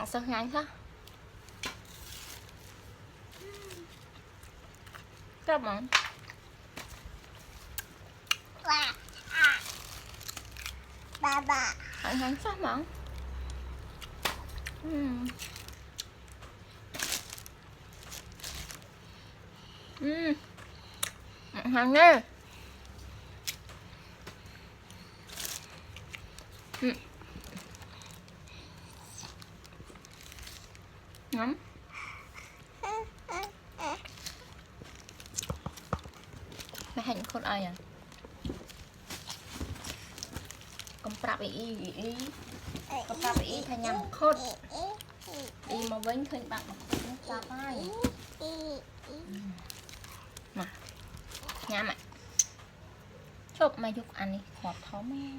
Sao nhanh thế? Các bạn. Ba. Nhanh sao bạn? Hàng nè. Ngắm. Mẹ hành con ai à? Con prap ý. Con prap ý thay nhầm khốt. Đi mà vinh khinh bạn mà không chạp ai. Mà. Nhắm ạ. Chụp mà dục ăn đi. Khọt thó mẹ.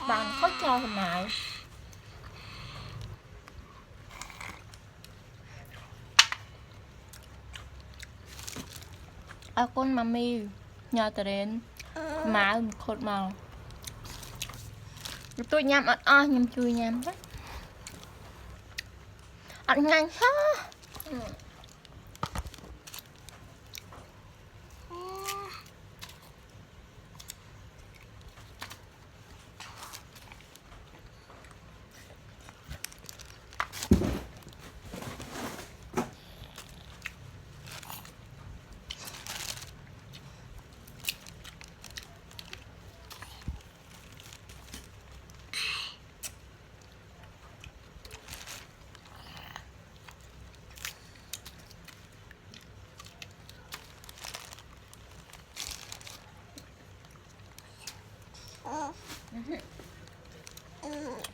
Bạn khó cho hình nào. Con mami nhờ tờ đến má một khột màu. Tôi nhắm ăn nhắm chui nhắm đấy. Ăn nhanh ha.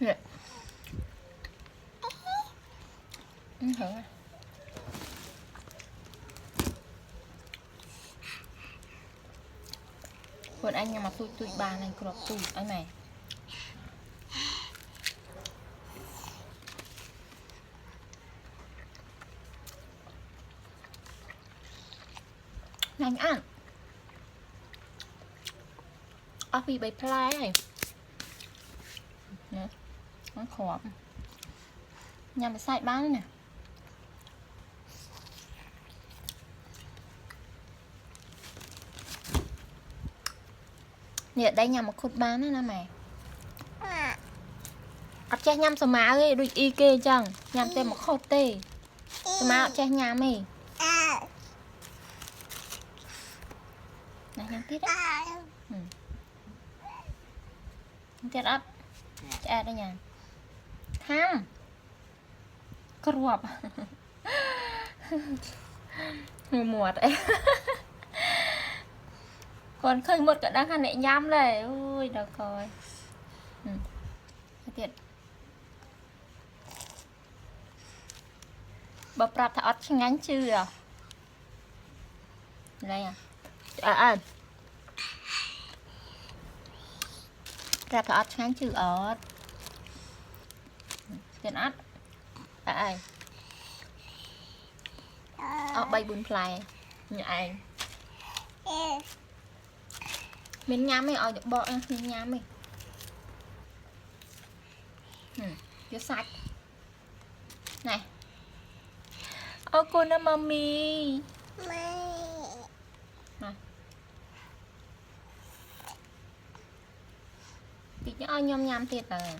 Nè. Thử à. Còn anh nhà mà tôi bà này cọp tôi anh này. Nhanh ăn. Vì bấy play này. Nè. Nó khổ. Nhằm phải xài bán nè. Nè đây nhằm một khốt bán nữa nè mày. Ất chết nhằm sơ má ấy đuôi y kê chẳng. Nhằm tên một khốt tê. Sơ má ất chết nhằm ấy. Nè nhằm tiết á. Tiết ấp. Chà đây nhằm. Tham. Cọp. Người muột ấy. Còn khơi một cả đang khăn nệ nhắm này. Ui được rồi. Tiết. Bà prap thả ớt chừng ngắn chứ à. Đây à. Prap thả ớt chừng ngắn chứ ớt. Tiết ớt. Ai. Bay bún play. Nhà anh. Mình nhắm ấy, được bọ mình nhắm ấy. Vô sạch. Này. Cô nó mami. Này. Tí nhớ nhom nhắm tiệt à.